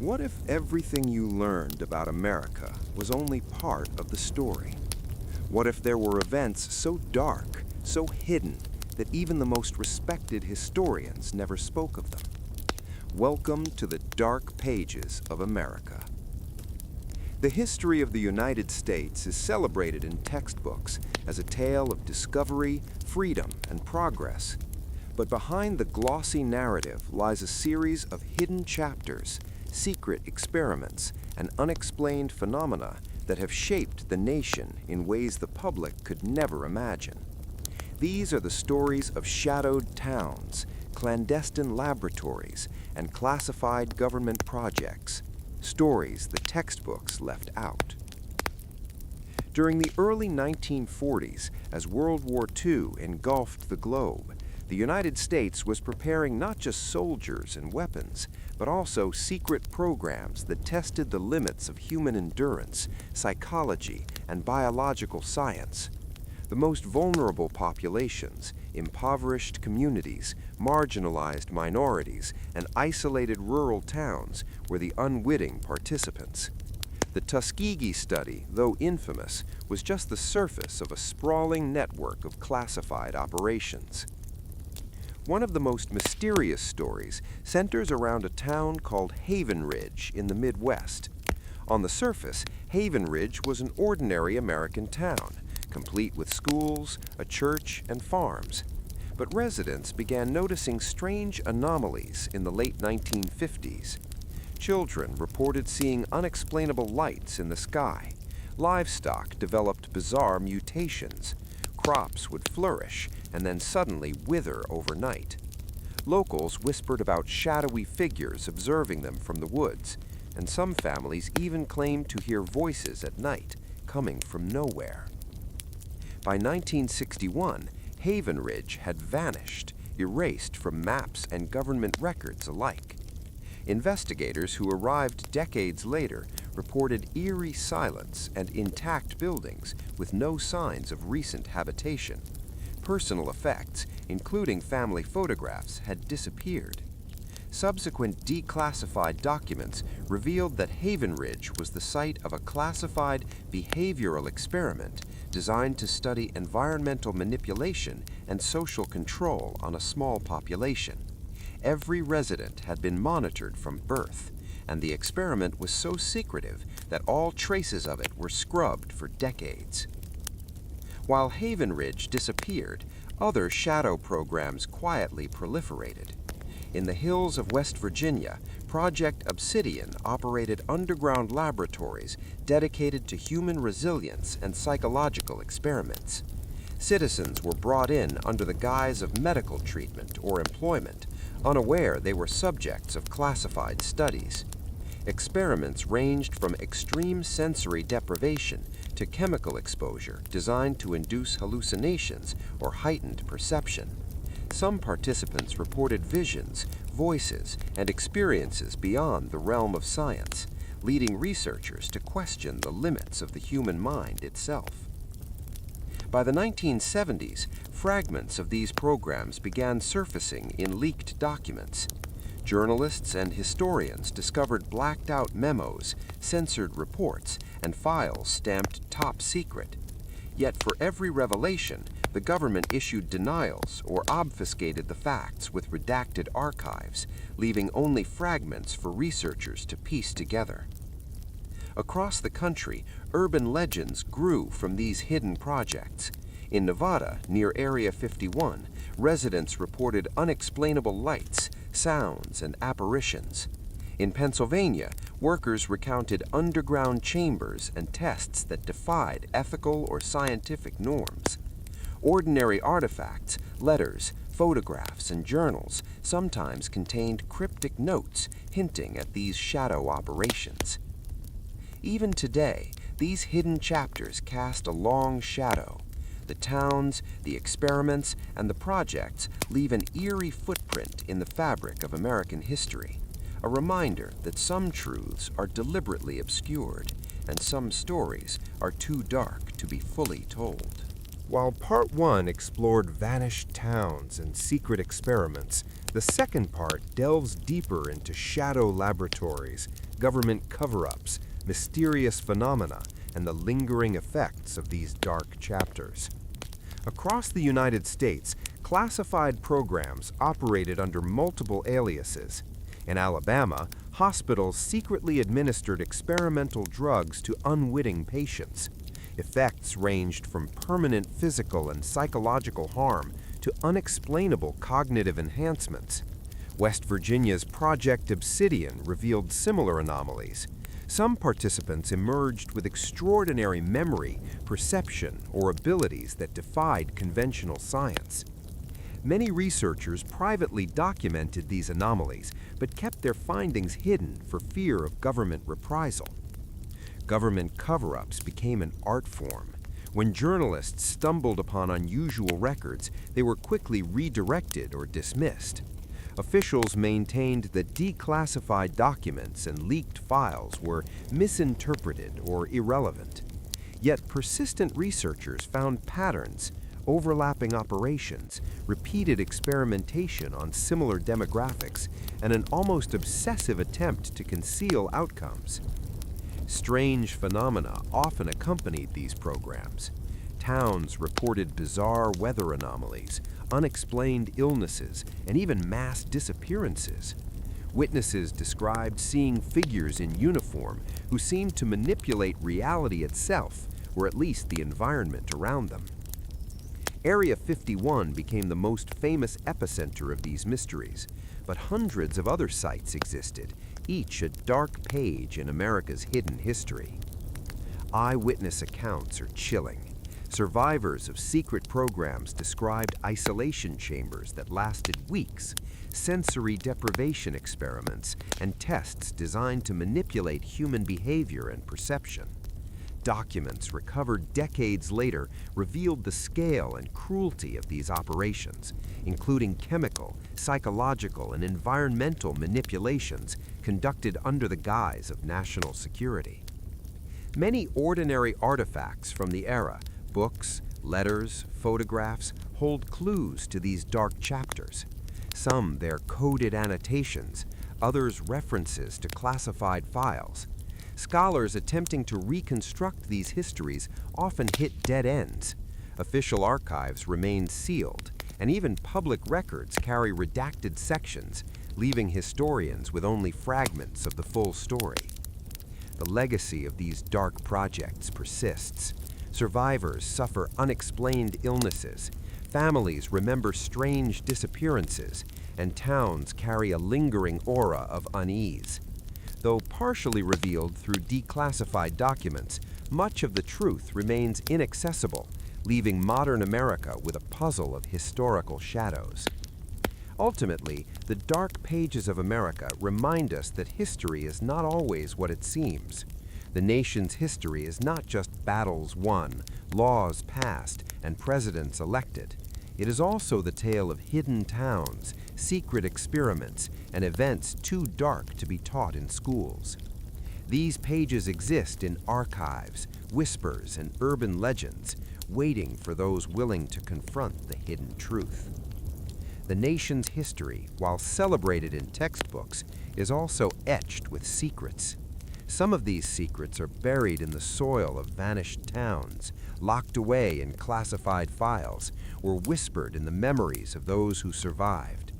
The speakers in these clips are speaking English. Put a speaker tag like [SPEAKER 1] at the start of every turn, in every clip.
[SPEAKER 1] What if everything you learned about America was only part of the story? What if there were events so dark, so hidden, that even the most respected historians never spoke of them? Welcome to the dark pages of America. The history of the United States is celebrated in textbooks as a tale of discovery, freedom, and progress. But behind the glossy narrative lies a series of hidden chapters, secret experiments, and unexplained phenomena that have shaped the nation in ways the public could never imagine. These are the stories of shadowed towns, clandestine laboratories, and classified government projects, stories the textbooks left out. During the early 1940s, as World War II engulfed the globe, the United States was preparing not just soldiers and weapons, but also secret programs that tested the limits of human endurance, psychology, and biological science. The most vulnerable populations, impoverished communities, marginalized minorities, and isolated rural towns were the unwitting participants. The Tuskegee study, though infamous, was just the surface of a sprawling network of classified operations. One of the most mysterious stories centers around a town called Haven Ridge in the Midwest. On the surface, Haven Ridge was an ordinary American town, complete with schools, a church, and farms. But residents began noticing strange anomalies in the late 1950s. Children reported seeing unexplainable lights in the sky. Livestock developed bizarre mutations. Crops would flourish and then suddenly wither overnight. Locals whispered about shadowy figures observing them from the woods, and some families even claimed to hear voices at night coming from nowhere. By 1961, Haven Ridge had vanished, erased from maps and government records alike. Investigators who arrived decades later reported eerie silence and intact buildings with no signs of recent habitation. Personal effects, including family photographs, had disappeared. Subsequent declassified documents revealed that Haven Ridge was the site of a classified behavioral experiment designed to study environmental manipulation and social control on a small population. Every resident had been monitored from birth, and the experiment was so secretive that all traces of it were scrubbed for decades. While Haven Ridge disappeared, other shadow programs quietly proliferated. In the hills of West Virginia, Project Obsidian operated underground laboratories dedicated to human resilience and psychological experiments. Citizens were brought in under the guise of medical treatment or employment, unaware they were subjects of classified studies. Experiments ranged from extreme sensory deprivation to chemical exposure designed to induce hallucinations or heightened perception. Some participants reported visions, voices, and experiences beyond the realm of science, leading researchers to question the limits of the human mind itself. By the 1970s, fragments of these programs began surfacing in leaked documents. Journalists and historians discovered blacked-out memos, censored reports, and files stamped top secret. Yet for every revelation, the government issued denials or obfuscated the facts with redacted archives, leaving only fragments for researchers to piece together. Across the country, urban legends grew from these hidden projects. In Nevada, near Area 51, residents reported unexplainable lights, sounds, and apparitions. In Pennsylvania, workers recounted underground chambers and tests that defied ethical or scientific norms. Ordinary artifacts, letters, photographs, and journals sometimes contained cryptic notes hinting at these shadow operations. Even today, these hidden chapters cast a long shadow. The towns, the experiments, and the projects leave an eerie footprint in the fabric of American history, a reminder that some truths are deliberately obscured and some stories are too dark to be fully told.
[SPEAKER 2] While Part 1 explored vanished towns and secret experiments, the second part delves deeper into shadow laboratories, government cover-ups, mysterious phenomena, and the lingering effects of these dark chapters. Across the United States, classified programs operated under multiple aliases. In Alabama, hospitals secretly administered experimental drugs to unwitting patients. Effects ranged from permanent physical and psychological harm to unexplainable cognitive enhancements. West Virginia's Project Obsidian revealed similar anomalies. Some participants emerged with extraordinary memory, perception, or abilities that defied conventional science. Many researchers privately documented these anomalies, but kept their findings hidden for fear of government reprisal. Government cover-ups became an art form. When journalists stumbled upon unusual records, they were quickly redirected or dismissed. Officials maintained that declassified documents and leaked files were misinterpreted or irrelevant. Yet persistent researchers found patterns, overlapping operations, repeated experimentation on similar demographics, and an almost obsessive attempt to conceal outcomes. Strange phenomena often accompanied these programs. Towns reported bizarre weather anomalies, unexplained illnesses, and even mass disappearances. Witnesses described seeing figures in uniform who seemed to manipulate reality itself, or at least the environment around them. Area 51 became the most famous epicenter of these mysteries, but hundreds of other sites existed, each a dark page in America's hidden history. Eyewitness accounts are chilling. Survivors of secret programs described isolation chambers that lasted weeks, sensory deprivation experiments, and tests designed to manipulate human behavior and perception. Documents recovered decades later revealed the scale and cruelty of these operations, including chemical, psychological, and environmental manipulations conducted under the guise of national security. Many ordinary artifacts from the era, books, letters, photographs, hold clues to these dark chapters. Some bear coded annotations, others references to classified files. Scholars attempting to reconstruct these histories often hit dead ends. Official archives remain sealed, and even public records carry redacted sections, leaving historians with only fragments of the full story. The legacy of these dark projects persists. Survivors suffer unexplained illnesses, families remember strange disappearances, and towns carry a lingering aura of unease. Though partially revealed through declassified documents, much of the truth remains inaccessible, leaving modern America with a puzzle of historical shadows. Ultimately, the dark pages of America remind us that history is not always what it seems. The nation's history is not just battles won, laws passed, and presidents elected. It is also the tale of hidden towns, secret experiments, and events too dark to be taught in schools. These pages exist in archives, whispers, and urban legends, waiting for those willing to confront the hidden truth. The nation's history, while celebrated in textbooks, is also etched with secrets. Some of these secrets are buried in the soil of vanished towns, locked away in classified files, or whispered in the memories of those who survived.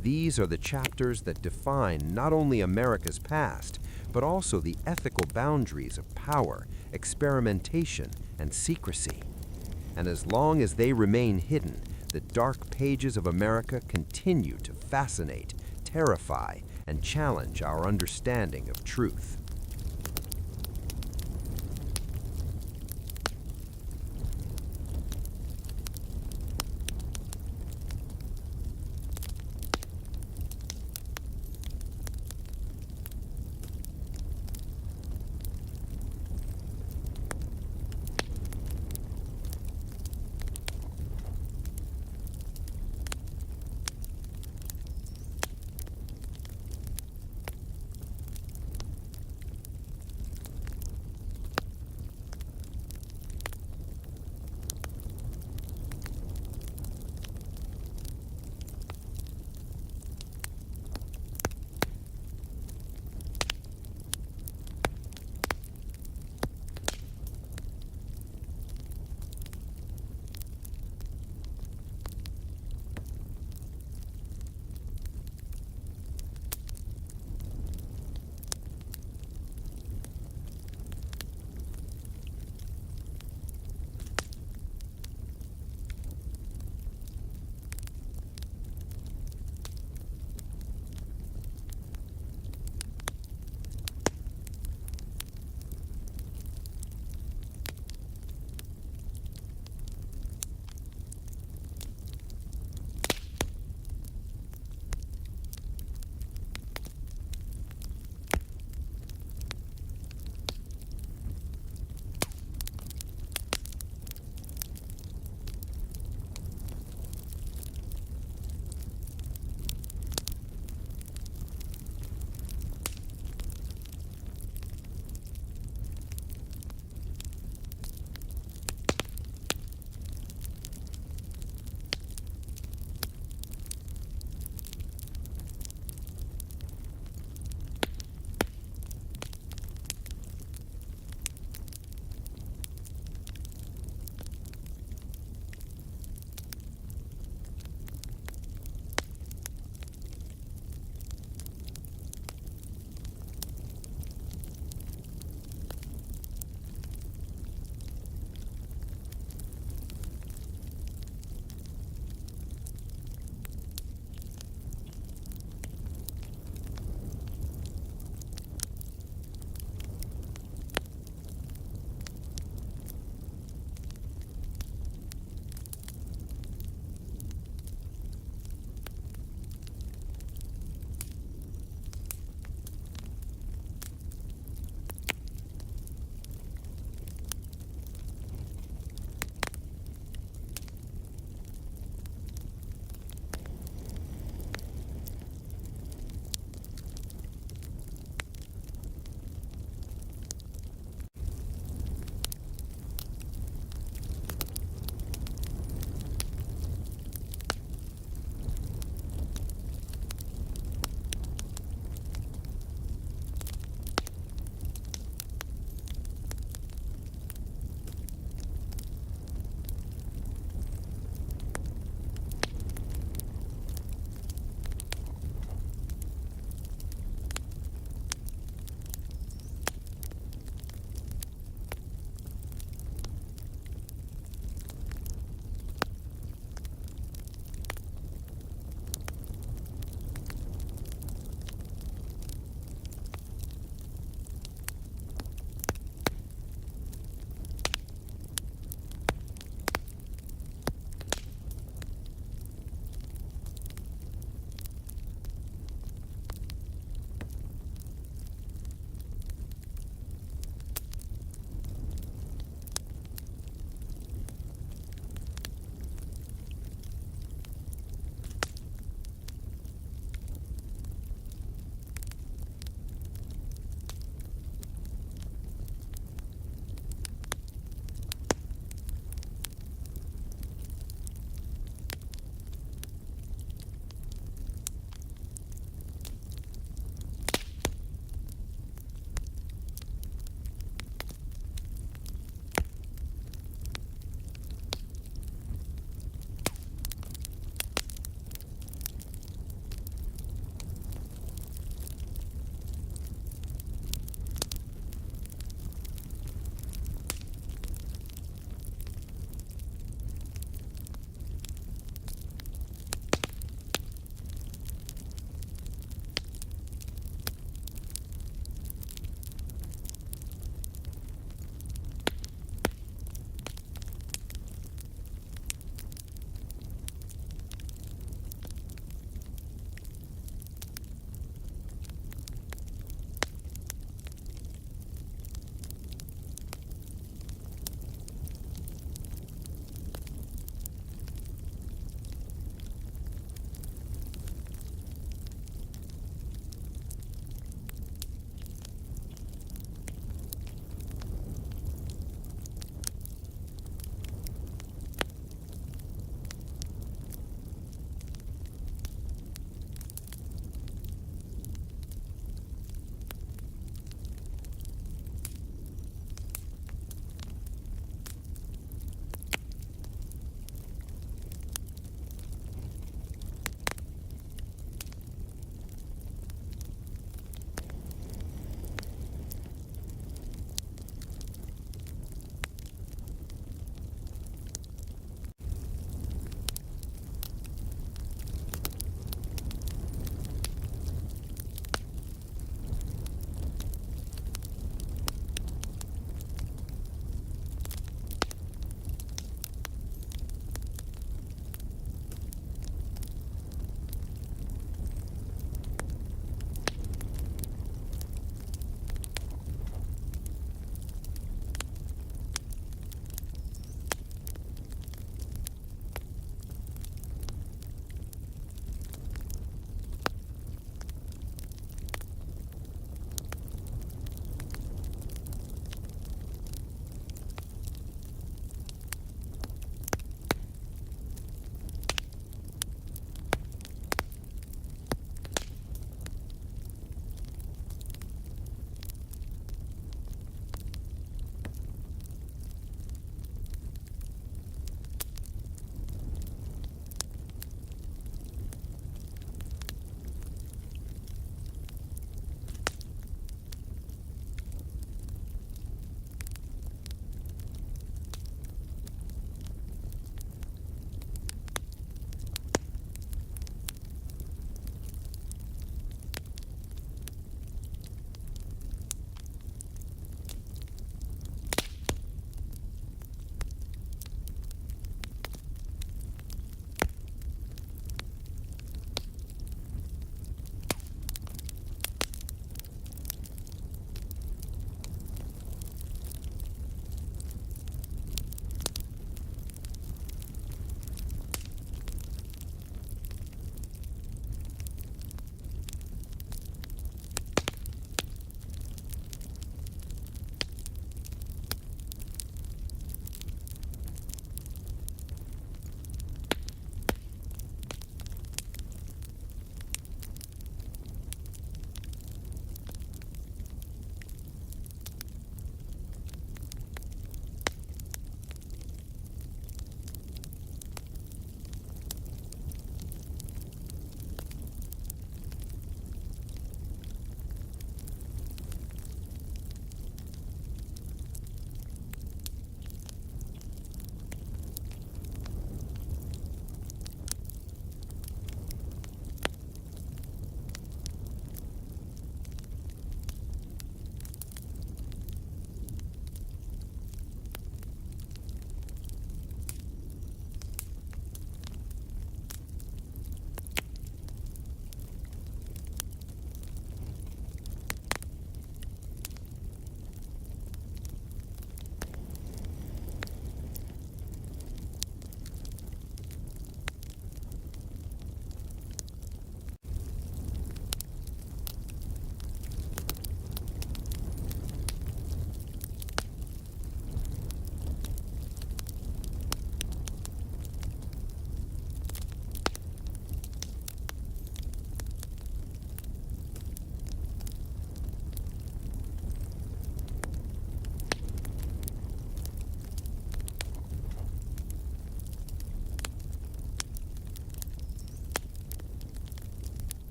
[SPEAKER 2] These are the chapters that define not only America's past, but also the ethical boundaries of power, experimentation, and secrecy. And as long as they remain hidden, the dark pages of America continue to fascinate, terrify, and challenge our understanding of truth.